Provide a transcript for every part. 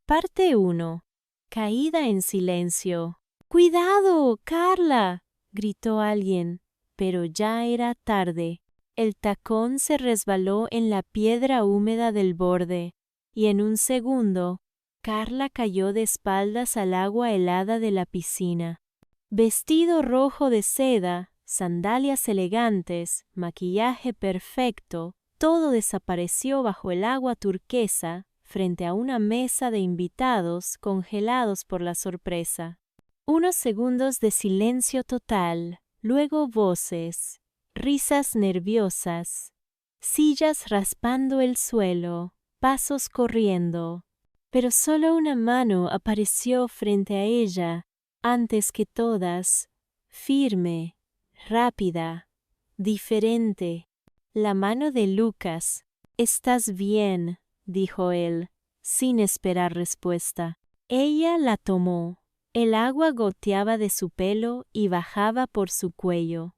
Parte 1. Caída en silencio. ¡Cuidado, Carla!, gritó alguien, pero ya era tarde. El tacón se resbaló en la piedra húmeda del borde, y en un segundo, Carla cayó de espaldas al agua helada de la piscina. Vestido rojo de seda, sandalias elegantes, maquillaje perfecto, todo desapareció bajo el agua turquesa, frente a una mesa de invitados congelados por la sorpresa. Unos segundos de silencio total, luego voces, risas nerviosas, sillas raspando el suelo, pasos corriendo. Pero solo una mano apareció frente a ella, antes que todas, firme, rápida, diferente. La mano de Lucas. «¿Estás bien?», dijo él, sin esperar respuesta. Ella la tomó. El agua goteaba de su pelo y bajaba por su cuello.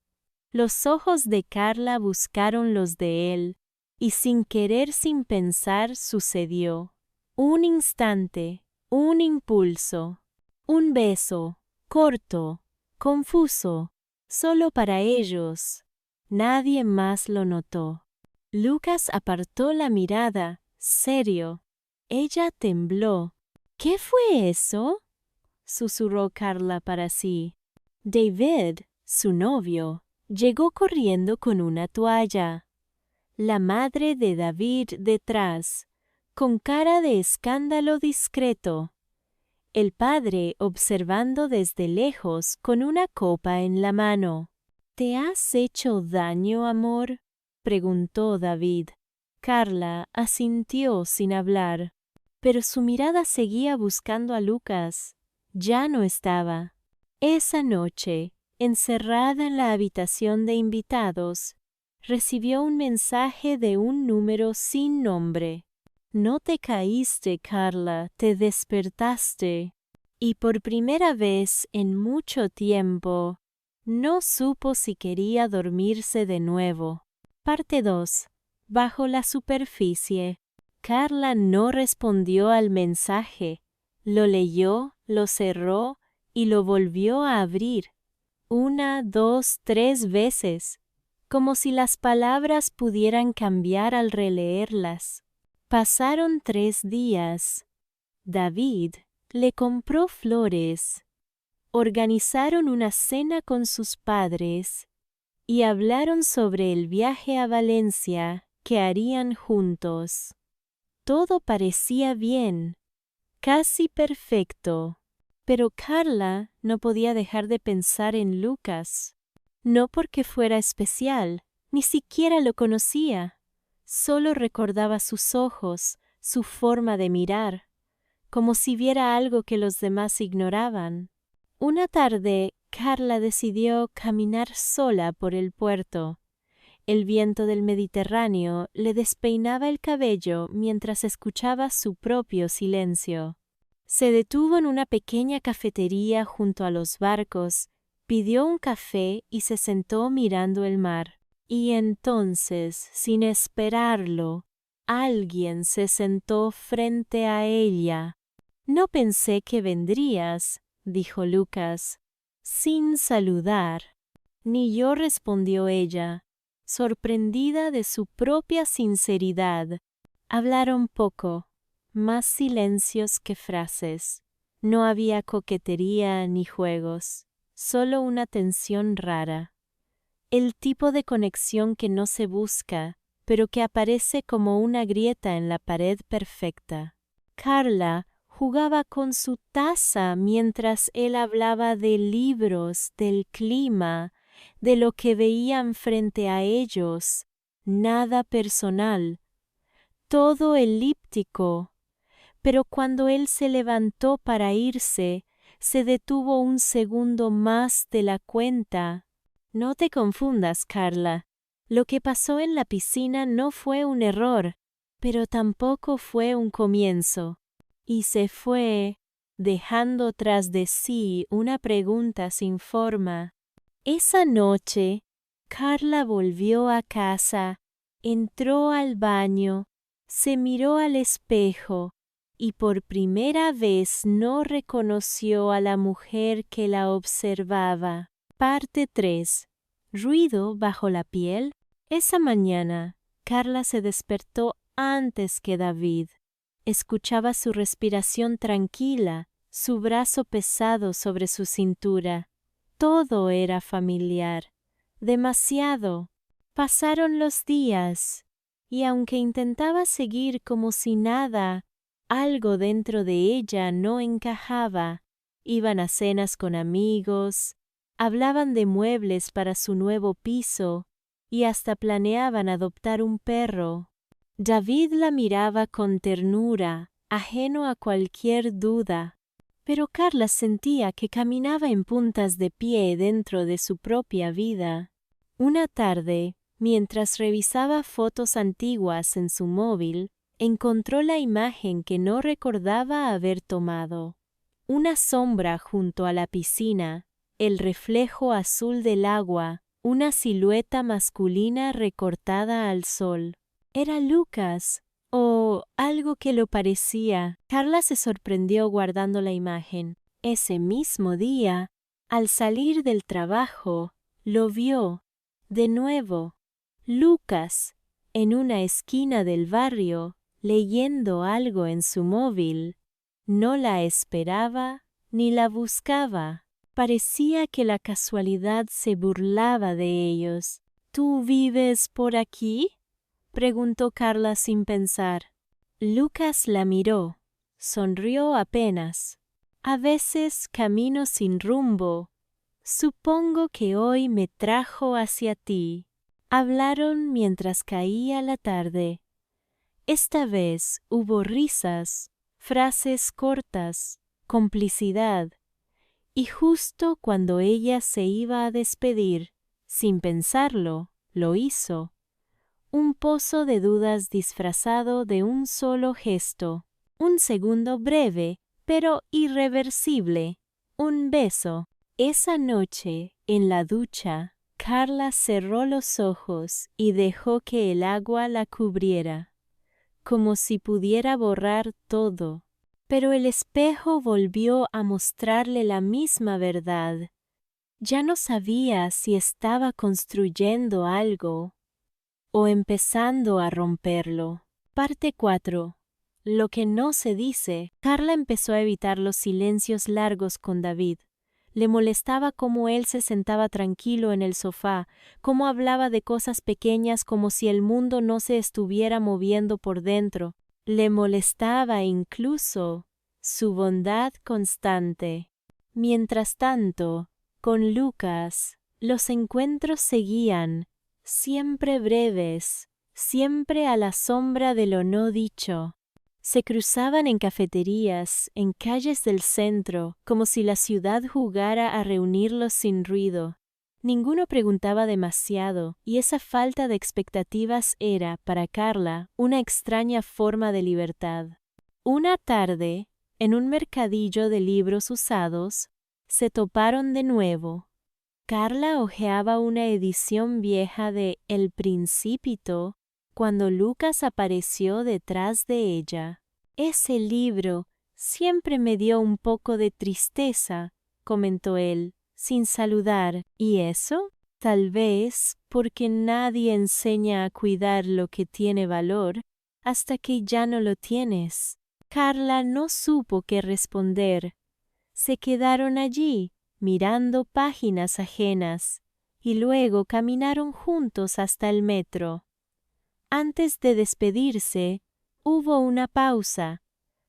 Los ojos de Carla buscaron los de él, y sin querer, sin pensar, sucedió. Un instante, un impulso, un beso, corto, confuso, solo para ellos. Nadie más lo notó. Lucas apartó la mirada, serio. Ella tembló. «¿Qué fue eso?», susurró Carla para sí. David, su novio, llegó corriendo con una toalla. La madre de David detrás, con cara de escándalo discreto. El padre observando desde lejos con una copa en la mano. «¿Te has hecho daño, amor?», preguntó David. Carla asintió sin hablar, pero su mirada seguía buscando a Lucas. Ya no estaba. Esa noche, encerrada en la habitación de invitados, recibió un mensaje de un número sin nombre. «No te caíste, Carla, te despertaste». Y por primera vez en mucho tiempo, no supo si quería dormirse de nuevo. Parte 2. Bajo la superficie. Carla no respondió al mensaje. Lo leyó, lo cerró y lo volvió a abrir. 1, 2, 3 veces, como si las palabras pudieran cambiar al releerlas. Pasaron 3 días. David le compró flores. Organizaron una cena con sus padres y hablaron sobre el viaje a Valencia que harían juntos. Todo parecía bien, casi perfecto, pero Carla no podía dejar de pensar en Lucas. No porque fuera especial, ni siquiera lo conocía. Solo recordaba sus ojos, su forma de mirar, como si viera algo que los demás ignoraban. Una tarde, Carla decidió caminar sola por el puerto. El viento del Mediterráneo le despeinaba el cabello mientras escuchaba su propio silencio. Se detuvo en una pequeña cafetería junto a los barcos, pidió un café y se sentó mirando el mar. Y entonces, sin esperarlo, alguien se sentó frente a ella. «No pensé que vendrías», dijo Lucas, sin saludar. «Ni yo», respondió ella, sorprendida de su propia sinceridad. Hablaron poco, más silencios que frases. No había coquetería ni juegos, solo una tensión rara. El tipo de conexión que no se busca, pero que aparece como una grieta en la pared perfecta. Carla jugaba con su taza mientras él hablaba de libros, del clima, de lo que veían frente a ellos. Nada personal, todo elíptico. Pero cuando él se levantó para irse, se detuvo un segundo más de la cuenta. «No te confundas, Carla. Lo que pasó en la piscina no fue un error, pero tampoco fue un comienzo». Y se fue, dejando tras de sí una pregunta sin forma. Esa noche, Carla volvió a casa, entró al baño, se miró al espejo y por primera vez no reconoció a la mujer que la observaba. Parte 3. Ruido bajo la piel. Esa mañana, Carla se despertó antes que David. Escuchaba su respiración tranquila, su brazo pesado sobre su cintura. Todo era familiar. Demasiado. Pasaron los días, y aunque intentaba seguir como si nada, algo dentro de ella no encajaba. Iban a cenas con amigos, hablaban de muebles para su nuevo piso, y hasta planeaban adoptar un perro. David la miraba con ternura, ajeno a cualquier duda, pero Carla sentía que caminaba en puntas de pie dentro de su propia vida. Una tarde, mientras revisaba fotos antiguas en su móvil, encontró la imagen que no recordaba haber tomado. Una sombra junto a la piscina, el reflejo azul del agua, una silueta masculina recortada al sol. Era Lucas, o algo que lo parecía. Carla se sorprendió guardando la imagen. Ese mismo día, al salir del trabajo, lo vio, de nuevo, Lucas, en una esquina del barrio, leyendo algo en su móvil. No la esperaba ni la buscaba. Parecía que la casualidad se burlaba de ellos. ¿Tú vives por aquí?, preguntó Carla sin pensar. Lucas la miró, sonrió apenas. A veces camino sin rumbo. Supongo que hoy me trajo hacia ti. Hablaron mientras caía la tarde. Esta vez hubo risas, frases cortas, complicidad. Y justo cuando ella se iba a despedir, sin pensarlo, lo hizo. Un pozo de dudas disfrazado de un solo gesto. Un segundo breve, pero irreversible. Un beso. Esa noche, en la ducha, Carla cerró los ojos y dejó que el agua la cubriera, como si pudiera borrar todo. Pero el espejo volvió a mostrarle la misma verdad. Ya no sabía si estaba construyendo algo o empezando a romperlo. Parte 4. Lo que no se dice. Carla empezó a evitar los silencios largos con David. Le molestaba cómo él se sentaba tranquilo en el sofá, cómo hablaba de cosas pequeñas como si el mundo no se estuviera moviendo por dentro. Le molestaba incluso su bondad constante. Mientras tanto, con Lucas, los encuentros seguían, siempre breves, siempre a la sombra de lo no dicho. Se cruzaban en cafeterías, en calles del centro, como si la ciudad jugara a reunirlos sin ruido. Ninguno preguntaba demasiado, y esa falta de expectativas era, para Carla, una extraña forma de libertad. Una tarde, en un mercadillo de libros usados, se toparon de nuevo. Carla hojeaba una edición vieja de El Principito cuando Lucas apareció detrás de ella. Ese libro siempre me dio un poco de tristeza, comentó él, sin saludar. ¿Y eso? Tal vez porque nadie enseña a cuidar lo que tiene valor hasta que ya no lo tienes. Carla no supo qué responder. Se quedaron allí, mirando páginas ajenas, y luego caminaron juntos hasta el metro. Antes de despedirse, hubo una pausa.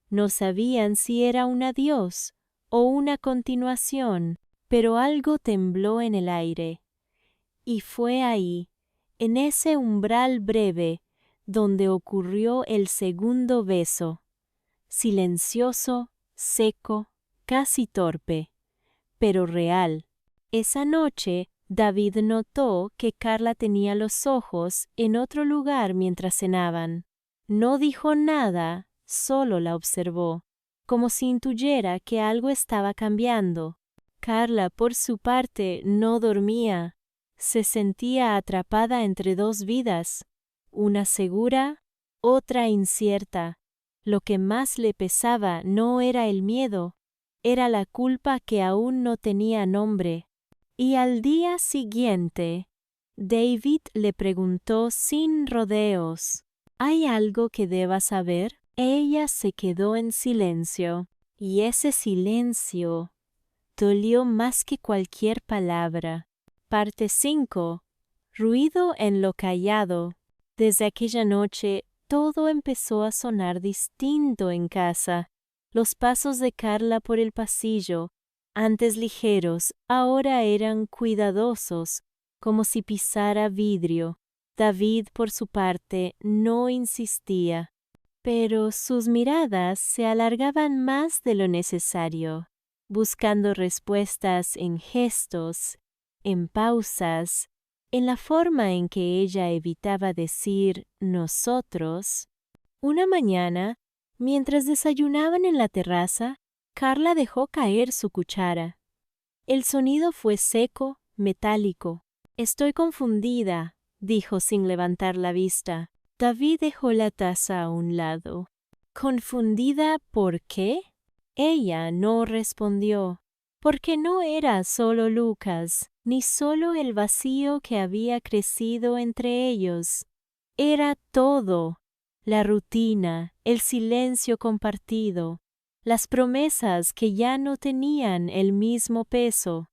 No sabían si era un adiós o una continuación, pero algo tembló en el aire. Y fue ahí, en ese umbral breve, donde ocurrió el segundo beso. Silencioso, seco, casi torpe, pero real. Esa noche, David notó que Carla tenía los ojos en otro lugar mientras cenaban. No dijo nada, solo la observó, como si intuyera que algo estaba cambiando. Carla, por su parte, no dormía. Se sentía atrapada entre dos vidas, una segura, otra incierta. Lo que más le pesaba no era el miedo, era la culpa que aún no tenía nombre. Y al día siguiente, David le preguntó sin rodeos, ¿hay algo que deba saber? Ella se quedó en silencio, y ese silencio dolió más que cualquier palabra. Parte 5. Ruido en lo callado. Desde aquella noche, todo empezó a sonar distinto en casa. Los pasos de Carla por el pasillo, antes ligeros, ahora eran cuidadosos, como si pisara vidrio. David, por su parte, no insistía, pero sus miradas se alargaban más de lo necesario, buscando respuestas en gestos, en pausas, en la forma en que ella evitaba decir nosotros. Una mañana, mientras desayunaban en la terraza, Carla dejó caer su cuchara. El sonido fue seco, metálico. «Estoy confundida», dijo sin levantar la vista. David dejó la taza a un lado. «¿Confundida por qué?» Ella no respondió. Porque no era solo Lucas, ni solo el vacío que había crecido entre ellos. Era todo. La rutina, el silencio compartido, las promesas que ya no tenían el mismo peso.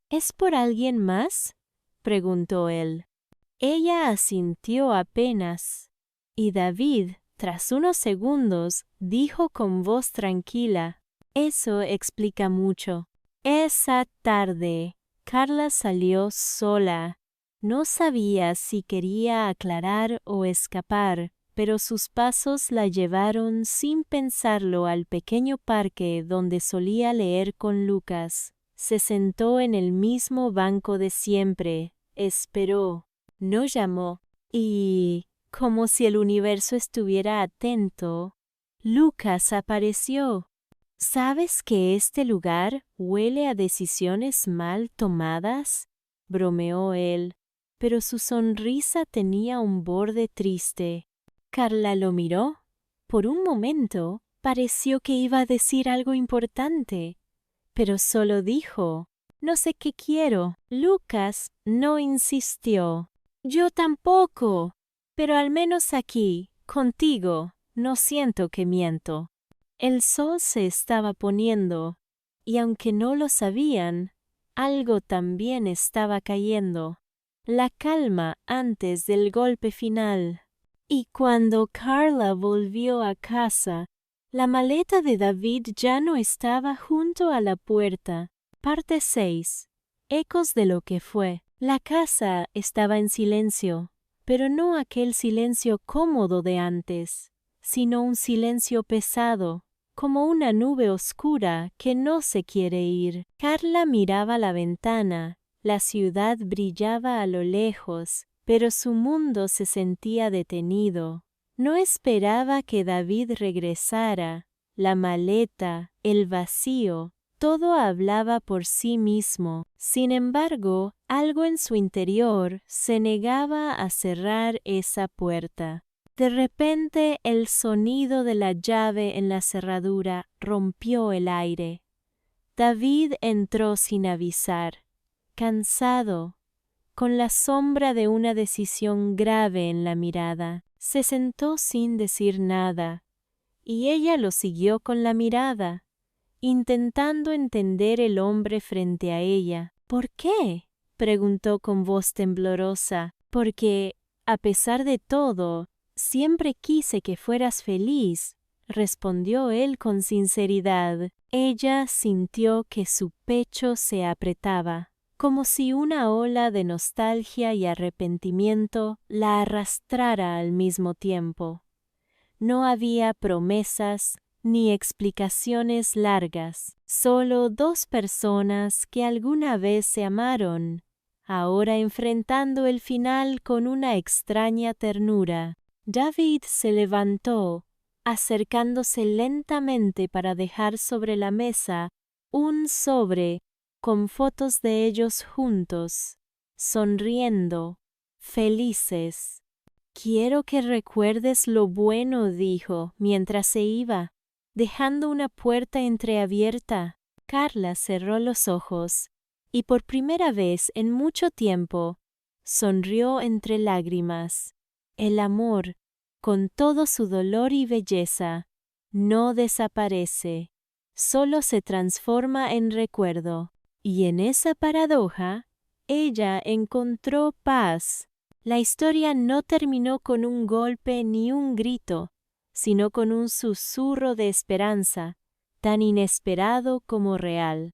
«¿Es por alguien más?», preguntó él. Ella asintió apenas, y David, tras unos segundos, dijo con voz tranquila: «Eso explica mucho». Esa tarde, Carla salió sola. No sabía si quería aclarar o escapar, pero sus pasos la llevaron sin pensarlo al pequeño parque donde solía leer con Lucas. Se sentó en el mismo banco de siempre, esperó, no llamó, y, como si el universo estuviera atento, Lucas apareció. «¿Sabes que este lugar huele a decisiones mal tomadas?», bromeó él, pero su sonrisa tenía un borde triste. Carla lo miró. Por un momento pareció que iba a decir algo importante, pero solo dijo: «No sé qué quiero». Lucas no insistió. «Yo tampoco, pero al menos aquí, contigo, no siento que miento». El sol se estaba poniendo, y aunque no lo sabían, algo también estaba cayendo. La calma antes del golpe final. Y cuando Carla volvió a casa, la maleta de David ya no estaba junto a la puerta. Parte 6. Ecos de lo que fue. La casa estaba en silencio, pero no aquel silencio cómodo de antes, sino un silencio pesado, como una nube oscura que no se quiere ir. Carla miraba la ventana. La ciudad brillaba a lo lejos, pero su mundo se sentía detenido. No esperaba que David regresara. La maleta, el vacío, todo hablaba por sí mismo. Sin embargo, algo en su interior se negaba a cerrar esa puerta. De repente, el sonido de la llave en la cerradura rompió el aire. David entró sin avisar, cansado, con la sombra de una decisión grave en la mirada. Se sentó sin decir nada, y ella lo siguió con la mirada, intentando entender el hombre frente a ella. «¿Por qué?», preguntó con voz temblorosa. «Porque, a pesar de todo, siempre quise que fueras feliz», respondió él con sinceridad. Ella sintió que su pecho se apretaba, como si una ola de nostalgia y arrepentimiento la arrastrara al mismo tiempo. No había promesas ni explicaciones largas, solo dos personas que alguna vez se amaron, ahora enfrentando el final con una extraña ternura. David se levantó, acercándose lentamente para dejar sobre la mesa un sobre con fotos de ellos juntos, sonriendo, felices. Quiero que recuerdes lo bueno, dijo, mientras se iba, dejando una puerta entreabierta. Carla cerró los ojos, y por primera vez en mucho tiempo, sonrió entre lágrimas. El amor, con todo su dolor y belleza, no desaparece, solo se transforma en recuerdo. Y en esa paradoja, ella encontró paz. La historia no terminó con un golpe ni un grito, sino con un susurro de esperanza, tan inesperado como real.